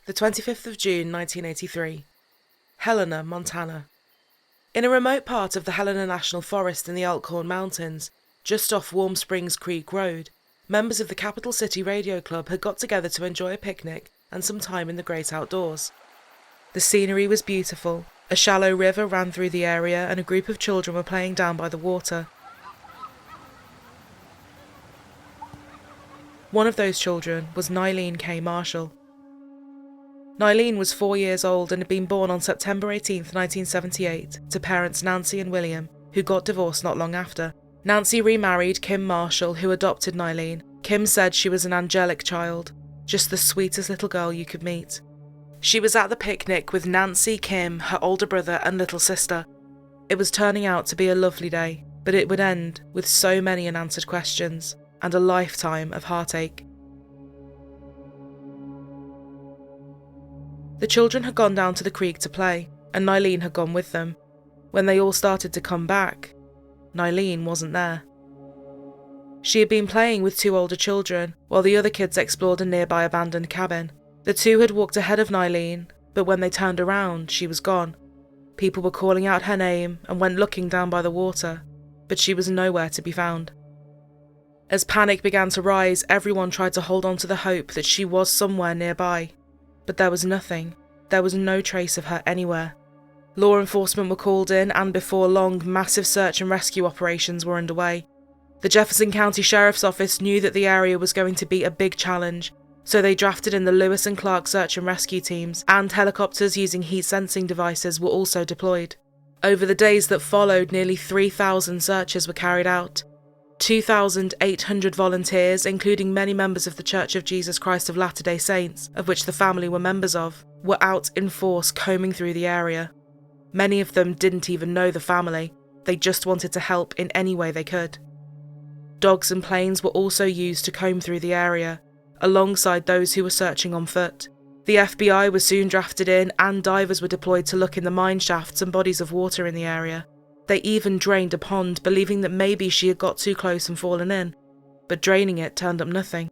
The 25th of June 1983. Helena, Montana. In a remote part of the Helena National Forest in the Elkhorn Mountains, just off Warm Springs Creek Road, members of the Capital City Radio Club had got together to enjoy a picnic and some time in the great outdoors. The scenery was beautiful. A shallow river ran through the area and a group of children were playing down by the water. One of those children was Nyleen Marshall. Nyleen was 4 years old and had been born on September 18, 1978, to parents Nancy and William, who got divorced not long after. Nancy remarried Kim Marshall, who adopted Nyleen. Kim said she was an angelic child, just the sweetest little girl you could meet. She was at the picnic with Nancy, Kim, her older brother and little sister. It was turning out to be a lovely day, but it would end with so many unanswered questions and a lifetime of heartache. The children had gone down to the creek to play, and Nyleen had gone with them. When they all started to come back, Nyleen wasn't there. She had been playing with 2 older children, while the other kids explored a nearby abandoned cabin. The 2 had walked ahead of Nyleen, but when they turned around, she was gone. People were calling out her name and went looking down by the water, but she was nowhere to be found. As panic began to rise, everyone tried to hold on to the hope that she was somewhere nearby. But there was nothing. There was no trace of her anywhere. Law enforcement were called in, and before long, massive search and rescue operations were underway. The Jefferson County Sheriff's Office knew that the area was going to be a big challenge, so they drafted in the Lewis and Clark search and rescue teams, and helicopters using heat-sensing devices were also deployed. Over the days that followed, nearly 3,000 searches were carried out. 2,800 volunteers, including many members of the Church of Jesus Christ of Latter-day Saints, of which the family were members of, were out in force combing through the area. Many of them didn't even know the family. They just wanted to help in any way they could. Dogs and planes were also used to comb through the area, alongside those who were searching on foot. The FBI was soon drafted in, and divers were deployed to look in the mine shafts and bodies of water in the area. They even drained a pond, believing that maybe she had got too close and fallen in, but draining it turned up nothing.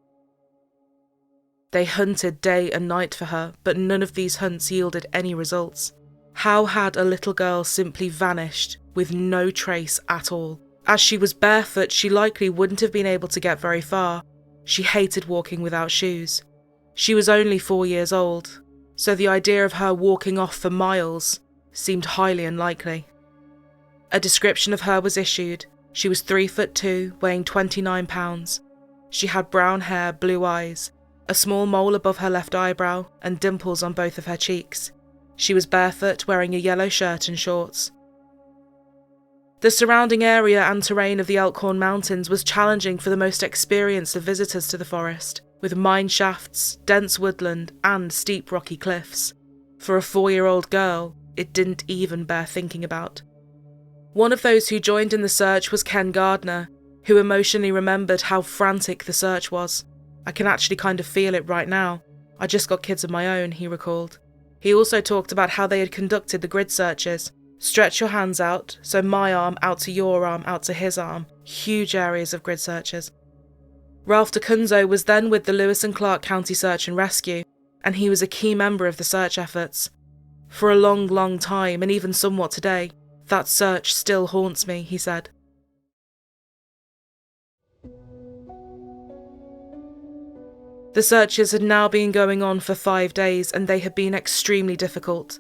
They hunted day and night for her, but none of these hunts yielded any results. How had a little girl simply vanished with no trace at all? As she was barefoot, she likely wouldn't have been able to get very far. She hated walking without shoes. She was only 4 years old, so the idea of her walking off for miles seemed highly unlikely. A description of her was issued. She was 3'2", weighing 29 pounds. She had brown hair, blue eyes, a small mole above her left eyebrow, and dimples on both of her cheeks. She was barefoot, wearing a yellow shirt and shorts. The surrounding area and terrain of the Elkhorn Mountains was challenging for the most experienced of visitors to the forest, with mine shafts, dense woodland, and steep rocky cliffs. For a 4-year-old girl, it didn't even bear thinking about. One of those who joined in the search was Ken Gardner, who emotionally remembered how frantic the search was. "I can actually kind of feel it right now. I just got kids of my own," he recalled. He also talked about how they had conducted the grid searches. Stretch your hands out, so my arm out to your arm, out to his arm. Huge areas of grid searches. Ralph DeCunzo was then with the Lewis and Clark County Search and Rescue, and he was a key member of the search efforts. "For a long, long time, and even somewhat today, that search still haunts me," he said. The searches had now been going on for 5 days, and they had been extremely difficult.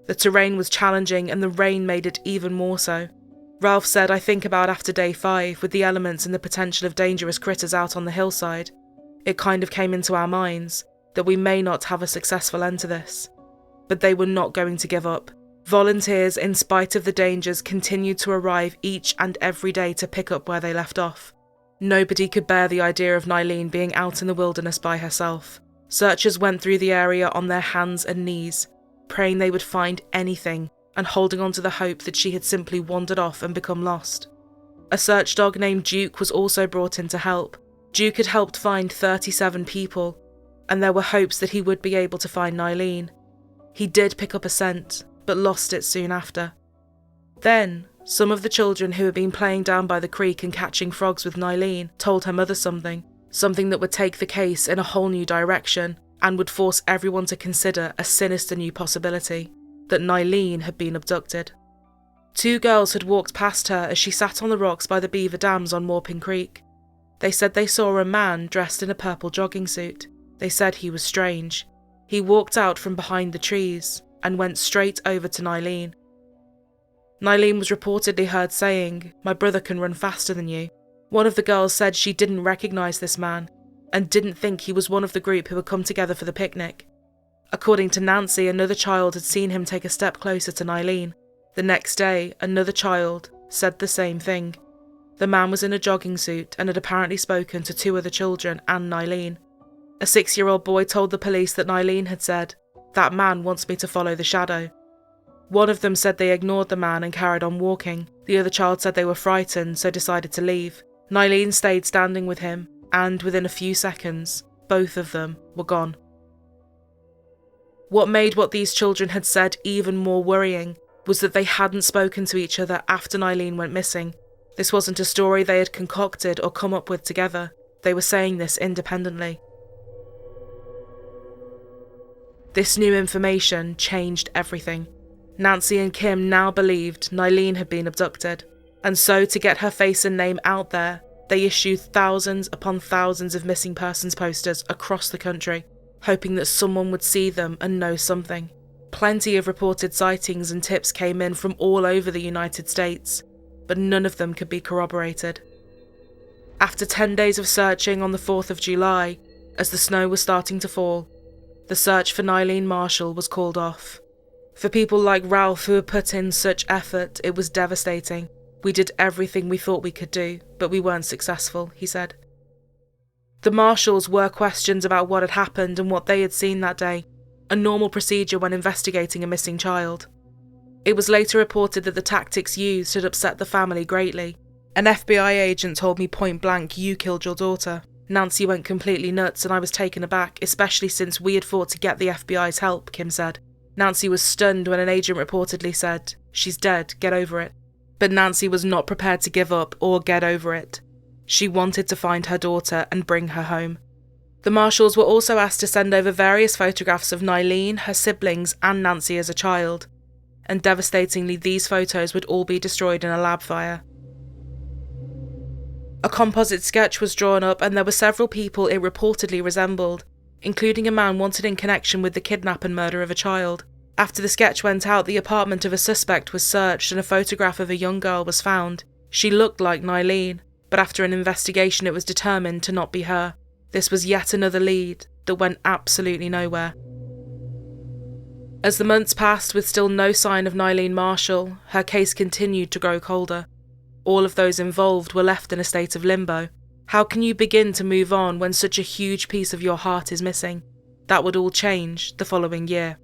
The terrain was challenging, and the rain made it even more so. Ralph said, "I think about after day 5, with the elements and the potential of dangerous critters out on the hillside, it kind of came into our minds that we may not have a successful end to this." But they were not going to give up. Volunteers, in spite of the dangers, continued to arrive each and every day to pick up where they left off. Nobody could bear the idea of Nyleen being out in the wilderness by herself. Searchers went through the area on their hands and knees, praying they would find anything, and holding on to the hope that she had simply wandered off and become lost. A search dog named Duke was also brought in to help. Duke had helped find 37 people, and there were hopes that he would be able to find Nyleen. He did pick up a scent, but lost it soon after. Then, some of the children who had been playing down by the creek and catching frogs with Nyleen told her mother something that would take the case in a whole new direction. and would force everyone to consider a sinister new possibility, that Nyleen had been abducted. 2 girls had walked past her as she sat on the rocks by the beaver dams on Morpin Creek. They said they saw a man dressed in a purple jogging suit. They said he was strange. He walked out from behind the trees and went straight over to Nyleen. Nyleen was reportedly heard saying, "My brother can run faster than you." One of the girls said she didn't recognise this man and didn't think he was one of the group who had come together for the picnic. According to Nancy, another child had seen him take a step closer to Nyleen. The next day, another child said the same thing. The man was in a jogging suit and had apparently spoken to 2 other children and Nyleen. A 6-year-old boy told the police that Nyleen had said, "That man wants me to follow the shadow." One of them said they ignored the man and carried on walking. The other child said they were frightened, so decided to leave. Nyleen stayed standing with him, and within a few seconds, both of them were gone. What made what these children had said even more worrying was that they hadn't spoken to each other after Nyleen went missing. This wasn't a story they had concocted or come up with together. They were saying this independently. This new information changed everything. Nancy and Kim now believed Nyleen had been abducted, and so to get her face and name out there, they issued thousands upon thousands of missing persons posters across the country, hoping that someone would see them and know something. Plenty of reported sightings and tips came in from all over the United States, but none of them could be corroborated. After 10 days of searching on the 4th of July, as the snow was starting to fall, the search for Nyleen Marshall was called off. For people like Ralph who had put in such effort, it was devastating. "We did everything we thought we could do, but we weren't successful," he said. The Marshalls were questioned about what had happened and what they had seen that day, a normal procedure when investigating a missing child. It was later reported that the tactics used had upset the family greatly. "An FBI agent told me point blank, 'You killed your daughter.' Nancy went completely nuts and I was taken aback, especially since we had fought to get the FBI's help," Kim said. Nancy was stunned when an agent reportedly said, "She's dead, get over it." But Nancy was not prepared to give up or get over it. She wanted to find her daughter and bring her home. The Marshalls were also asked to send over various photographs of Nyleen, her siblings, and Nancy as a child. And devastatingly, these photos would all be destroyed in a lab fire. A composite sketch was drawn up and there were several people it reportedly resembled, including a man wanted in connection with the kidnap and murder of a child. After the sketch went out, the apartment of a suspect was searched and a photograph of a young girl was found. She looked like Nyleen, but after an investigation it was determined to not be her. This was yet another lead that went absolutely nowhere. As the months passed with still no sign of Nyleen Marshall, her case continued to grow colder. All of those involved were left in a state of limbo. How can you begin to move on when such a huge piece of your heart is missing? That would all change the following year.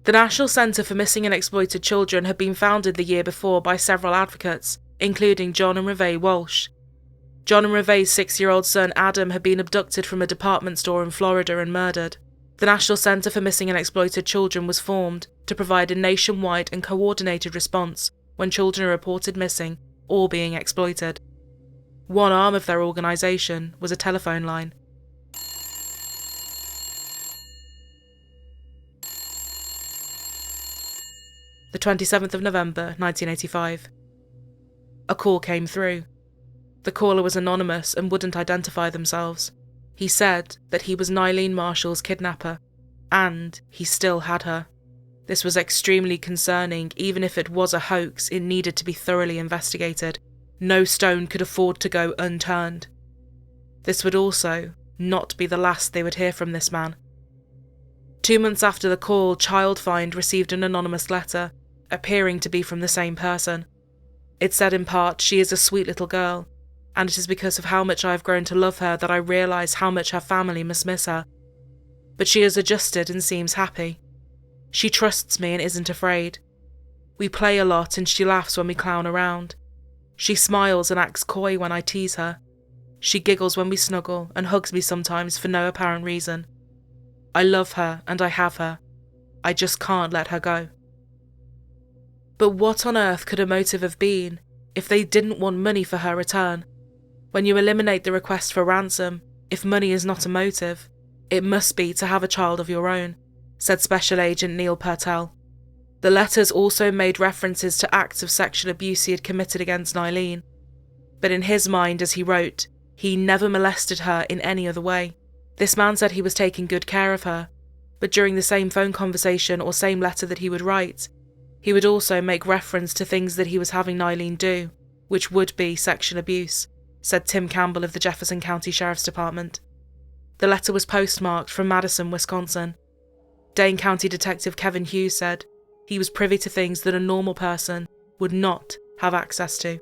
The National Centre for Missing and Exploited Children had been founded the year before by several advocates, including John and Reve Walsh. John and Reve's 6-year-old son Adam had been abducted from a department store in Florida and murdered. The National Centre for Missing and Exploited Children was formed to provide a nationwide and coordinated response when children are reported missing or being exploited. One arm of their organisation was a telephone line. The 27th of November, 1985. A call came through. The caller was anonymous and wouldn't identify themselves. He said that he was Nyleen Marshall's kidnapper, and he still had her. This was extremely concerning. Even if it was a hoax, it needed to be thoroughly investigated. No stone could afford to go unturned. This would also not be the last they would hear from this man. 2 months after the call, Child Find received an anonymous letter, appearing to be from the same person. It said in part, "She is a sweet little girl, and it is because of how much I have grown to love her that I realise how much her family must miss her. But she has adjusted and seems happy. She trusts me and isn't afraid. We play a lot and she laughs when we clown around. She smiles and acts coy when I tease her. She giggles when we snuggle and hugs me sometimes for no apparent reason. I love her and I have her. I just can't let her go." But what on earth could a motive have been if they didn't want money for her return? When you eliminate the request for ransom, if money is not a motive, It must be to have a child of your own, said Special Agent Neil Purtell. The letters also made references to acts of sexual abuse he had committed against Nyleen. But in his mind, as he wrote, he never molested her in any other way. This man said he was taking good care of her, but during the same phone conversation or same letter that he would write, he would also make reference to things that he was having Nyleen do, which would be sexual abuse, said Tim Campbell of the Jefferson County Sheriff's Department. The letter was postmarked from Madison, Wisconsin. Dane County Detective Kevin Hughes said he was privy to things that a normal person would not have access to.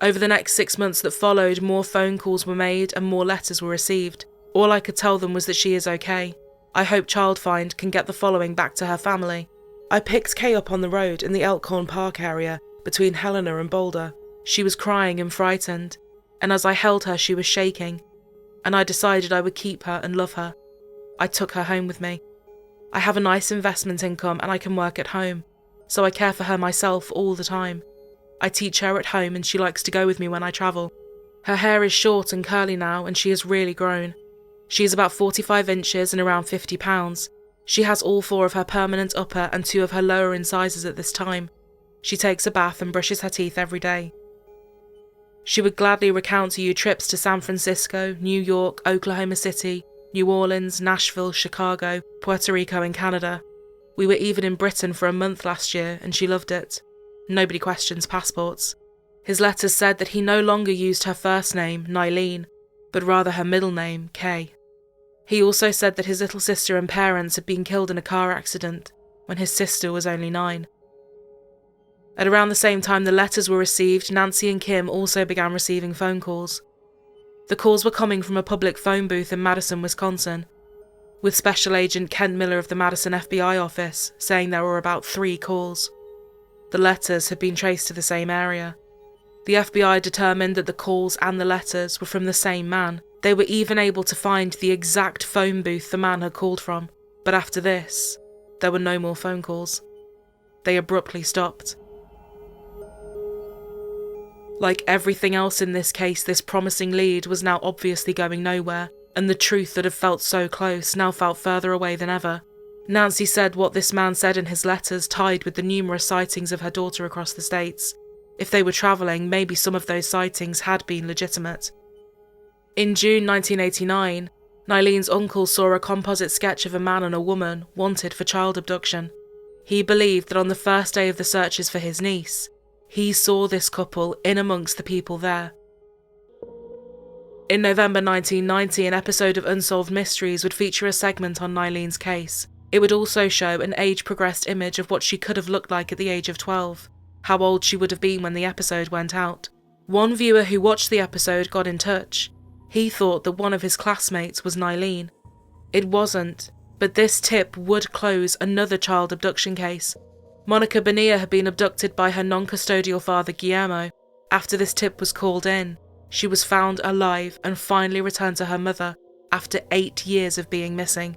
Over the next 6 months that followed, more phone calls were made and more letters were received. All I could tell them was that she is okay. I hope Childfind can get the following back to her family. I picked Kay up on the road in the Elkhorn Park area between Helena and Boulder. She was crying and frightened, and as I held her she was shaking, and I decided I would keep her and love her. I took her home with me. I have a nice investment income and I can work at home, so I care for her myself all the time. I teach her at home and she likes to go with me when I travel. Her hair is short and curly now and she has really grown. She is about 45 inches and around 50 pounds. She has all 4 of her permanent upper and 2 of her lower incisors at this time. She takes a bath and brushes her teeth every day. She would gladly recount to you trips to San Francisco, New York, Oklahoma City, New Orleans, Nashville, Chicago, Puerto Rico and Canada. We were even in Britain for a month last year and she loved it. Nobody questions passports. His letters said that he no longer used her first name, Nyleen, but rather her middle name, Kay. He also said that his little sister and parents had been killed in a car accident when his sister was only 9. At around the same time the letters were received, Nancy and Kim also began receiving phone calls. The calls were coming from a public phone booth in Madison, Wisconsin, with Special Agent Kent Miller of the Madison FBI office saying there were about 3 calls. The letters had been traced to the same area. The FBI determined that the calls and the letters were from the same man. They were even able to find the exact phone booth the man had called from. But after this, there were no more phone calls. They abruptly stopped. Like everything else in this case, this promising lead was now obviously going nowhere, and the truth that had felt so close now felt further away than ever. Nancy said what this man said in his letters tied with the numerous sightings of her daughter across the states. If they were travelling, maybe some of those sightings had been legitimate. In June 1989, Nyleen's uncle saw a composite sketch of a man and a woman wanted for child abduction. He believed that on the first day of the searches for his niece, he saw this couple in amongst the people there. In November 1990, an episode of Unsolved Mysteries would feature a segment on Nyleen's case. It would also show an age-progressed image of what she could have looked like at the age of 12, how old she would have been when the episode went out. One viewer who watched the episode got in touch. He thought that one of his classmates was Nyleen. It wasn't, but this tip would close another child abduction case. Monica Bonilla had been abducted by her non-custodial father Guillermo. After this tip was called in, she was found alive and finally returned to her mother after 8 years of being missing.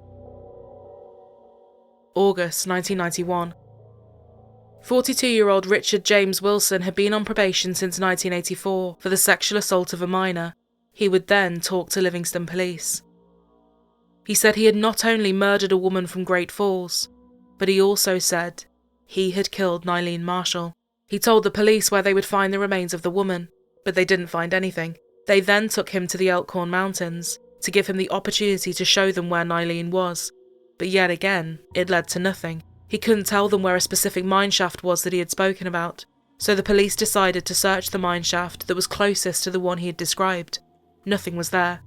August 1991. 42-year-old Richard James Wilson had been on probation since 1984 for the sexual assault of a minor. He would then talk to Livingston police. He said he had not only murdered a woman from Great Falls, but he also said he had killed Nyleen Marshall. He told the police where they would find the remains of the woman, but they didn't find anything. They then took him to the Elkhorn Mountains to give him the opportunity to show them where Nyleen was. But yet again, it led to nothing. He couldn't tell them where a specific mineshaft was that he had spoken about, so the police decided to search the mineshaft that was closest to the one he had described. Nothing was there.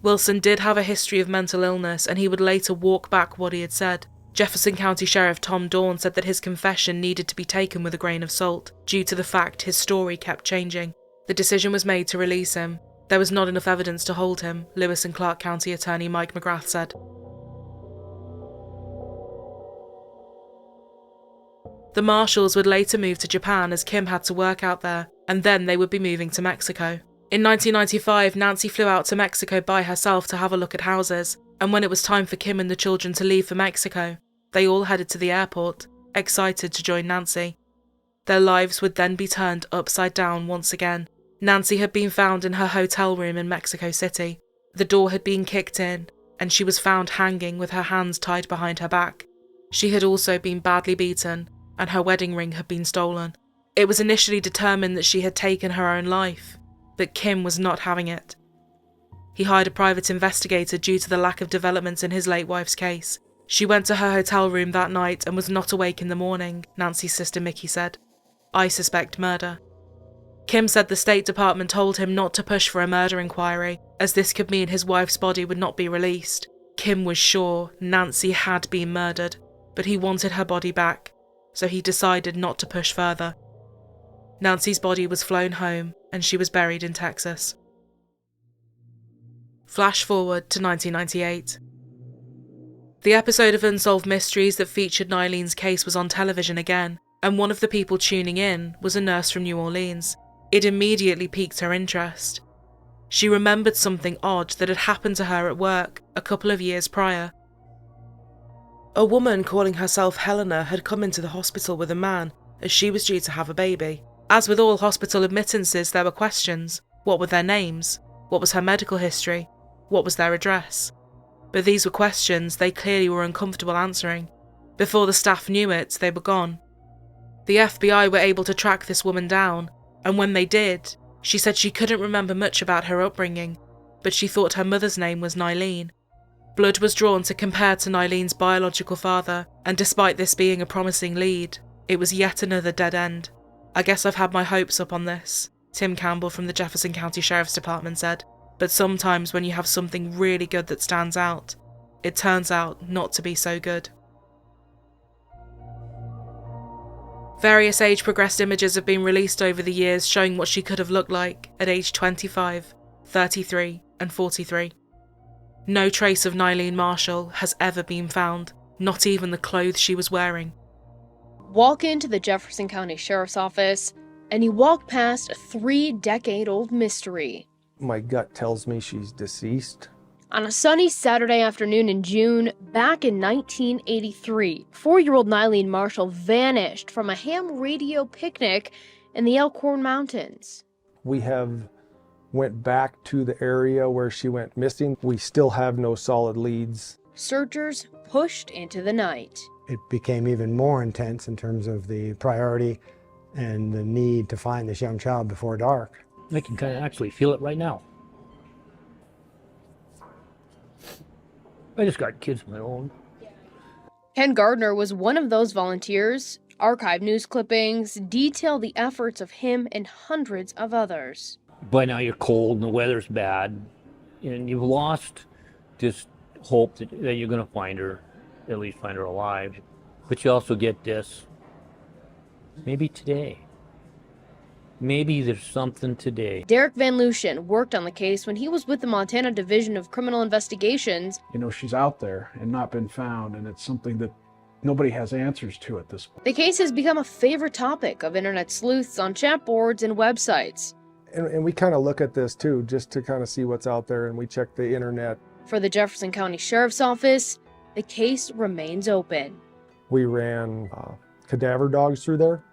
Wilson did have a history of mental illness, and he would later walk back what he had said. Jefferson County Sheriff Tom Dawn said that his confession needed to be taken with a grain of salt, due to the fact his story kept changing. The decision was made to release him. There was not enough evidence to hold him, Lewis and Clark County Attorney Mike McGrath said. The Marshalls would later move to Japan as Kim had to work out there, and then they would be moving to Mexico. In 1995, Nancy flew out to Mexico by herself to have a look at houses, and when it was time for Kim and the children to leave for Mexico, they all headed to the airport, excited to join Nancy. Their lives would then be turned upside down once again. Nancy had been found in her hotel room in Mexico City. The door had been kicked in, and she was found hanging with her hands tied behind her back. She had also been badly beaten, and her wedding ring had been stolen. It was initially determined that she had taken her own life, but Kim was not having it. He hired a private investigator due to the lack of developments in his late wife's case. She went to her hotel room that night and was not awake in the morning, Nancy's sister Mickey said. "I suspect murder." Kim said the State Department told him not to push for a murder inquiry, as this could mean his wife's body would not be released. Kim was sure Nancy had been murdered, but he wanted her body back, so he decided not to push further. Nancy's body was flown home, and she was buried in Texas. Flash forward to 1998. The episode of Unsolved Mysteries that featured Nyleen's case was on television again, and one of the people tuning in was a nurse from New Orleans. It immediately piqued her interest. She remembered something odd that had happened to her at work a couple of years prior. A woman calling herself Helena had come into the hospital with a man, as she was due to have a baby. As with all hospital admittances, there were questions. What were their names? What was her medical history? What was their address? But these were questions they clearly were uncomfortable answering. Before the staff knew it, they were gone. The FBI were able to track this woman down, and when they did, she said she couldn't remember much about her upbringing, but she thought her mother's name was Nyleen. Blood was drawn to compare to Nyleen's biological father, and despite this being a promising lead, it was yet another dead end. "I guess I've had my hopes up on this," Tim Campbell from the Jefferson County Sheriff's Department said, "but sometimes when you have something really good that stands out, it turns out not to be so good." Various age-progressed images have been released over the years showing what she could have looked like at age 25, 33, and 43. No trace of Nyleen Marshall has ever been found, not even the clothes she was wearing. Walk into the Jefferson County Sheriff's Office, and you walk past a 3-decade-old mystery. My gut tells me she's deceased. On a sunny Saturday afternoon in June, back in 1983, 4-year-old Nyleen Marshall vanished from a ham radio picnic in the Elkhorn Mountains. We have went back to the area where she went missing. We still have no solid leads. Searchers pushed into the night. It became even more intense in terms of the priority and the need to find this young child before dark. I can kind of actually feel it right now. I just got kids of my own. Ken Gardner was one of those volunteers. Archive news clippings detail the efforts of him and hundreds of others. By now you're cold and the weather's bad, and you've lost this hope that you're going to find her, at least find her alive. But you also get this, maybe today. Maybe there's something today. Derek Van Lucien worked on the case when he was with the Montana Division of Criminal Investigations. You know, she's out there and not been found, and it's something that nobody has answers to at this point. The case has become a favorite topic of internet sleuths on chat boards and websites. And we kind of look at this too, just to kind of see what's out there, and we check the internet. For the Jefferson County Sheriff's Office, the case remains open. We ran cadaver dogs through there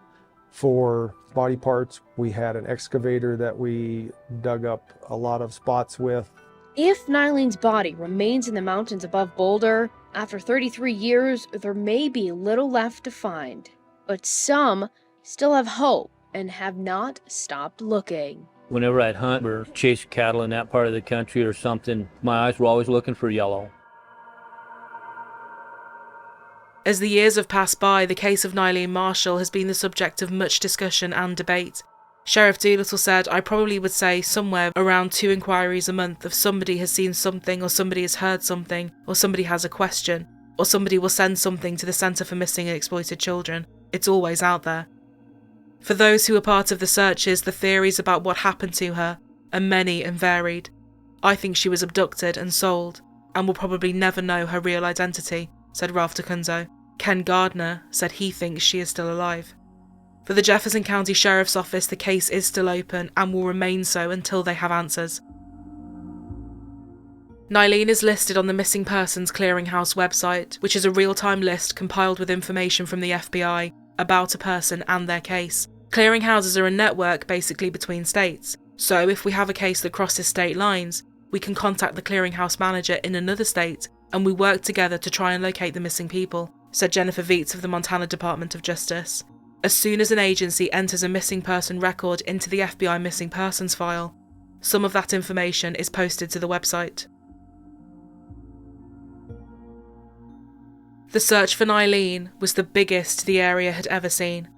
for body parts. We had an excavator that we dug up a lot of spots with. If Nyleen's body remains in the mountains above Boulder, after 33 years, there may be little left to find. But some still have hope and have not stopped looking. Whenever I'd hunt or chase cattle in that part of the country or something, my eyes were always looking for yellow. As the years have passed by, the case of Nyleen Marshall has been the subject of much discussion and debate. Sheriff Doolittle said, "I probably would say somewhere around 2 inquiries a month if somebody has seen something, or somebody has heard something, or somebody has a question, or somebody will send something to the Centre for Missing and Exploited Children. It's always out there." For those who were part of the searches, the theories about what happened to her are many and varied. "I think she was abducted and sold, and will probably never know her real identity," said Ralph DeCunzo. Ken Gardner said he thinks she is still alive. For the Jefferson County Sheriff's Office, the case is still open and will remain so until they have answers. Nyleen is listed on the Missing Persons Clearinghouse website, which is a real-time list compiled with information from the FBI about a person and their case. Clearinghouses are a network basically between states. So if we have a case that crosses state lines, we can contact the clearinghouse manager in another state and we work together to try and locate the missing people, said Jennifer Viets of the Montana Department of Justice. As soon as an agency enters a missing person record into the FBI missing persons file, some of that information is posted to the website. The search for Nyleen was the biggest the area had ever seen.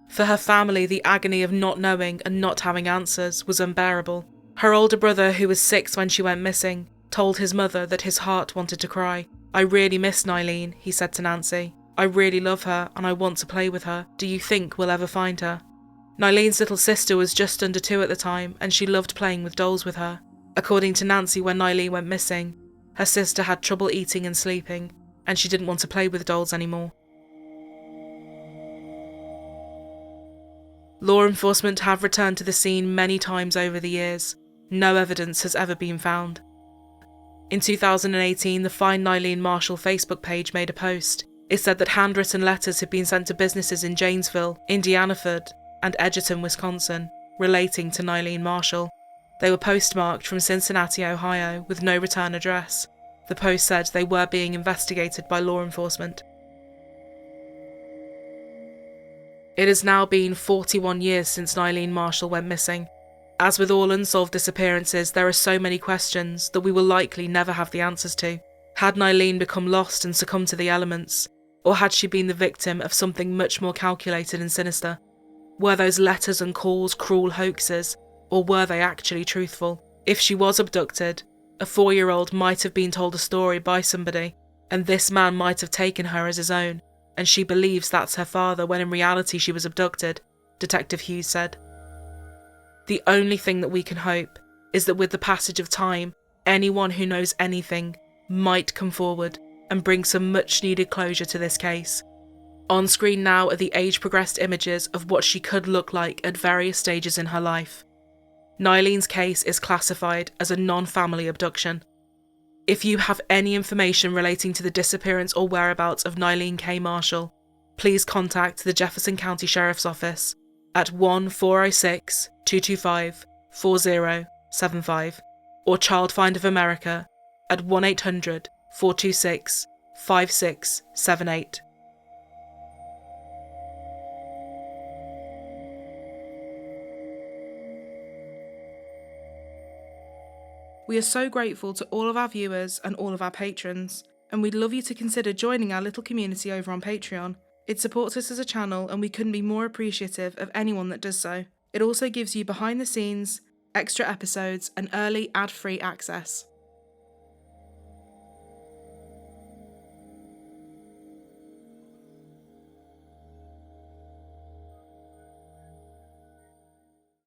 For her family, the agony of not knowing and not having answers was unbearable. Her older brother, who was 6 when she went missing, told his mother that his heart wanted to cry. "I really miss Nyleen," he said to Nancy. "I really love her and I want to play with her. Do you think we'll ever find her?" Nyleen's little sister was just under 2 at the time and she loved playing with dolls with her. According to Nancy, when Nyleen went missing, her sister had trouble eating and sleeping and she didn't want to play with dolls anymore. Law enforcement have returned to the scene many times over the years. No evidence has ever been found. In 2018, the Find Nyleen Marshall Facebook page made a post. It said that handwritten letters had been sent to businesses in Janesville, Indianaford, and Edgerton, Wisconsin, relating to Nyleen Marshall. They were postmarked from Cincinnati, Ohio, with no return address. The post said they were being investigated by law enforcement. It has now been 41 years since Nyleen Marshall went missing. As with all unsolved disappearances, there are so many questions that we will likely never have the answers to. Had Nyleen become lost and succumbed to the elements? Or had she been the victim of something much more calculated and sinister? Were those letters and calls cruel hoaxes, or were they actually truthful? If she was abducted, a 4-year-old might have been told a story by somebody, and this man might have taken her as his own, and she believes that's her father when in reality she was abducted, Detective Hughes said. The only thing that we can hope is that with the passage of time, anyone who knows anything might come forward and bring some much needed closure to this case. On screen now are the age-progressed images of what she could look like at various stages in her life. Nyleen's case is classified as a non-family abduction. If you have any information relating to the disappearance or whereabouts of Nyleen K. Marshall, please contact the Jefferson County Sheriff's Office at 1-406-225-4075 or Child Find of America at 1-800-426-5678. We are so grateful to all of our viewers and all of our patrons, and we'd love you to consider joining our little community over on Patreon. It supports us as a channel and we couldn't be more appreciative of anyone that does so. It also gives you behind the scenes, extra episodes and early ad-free access.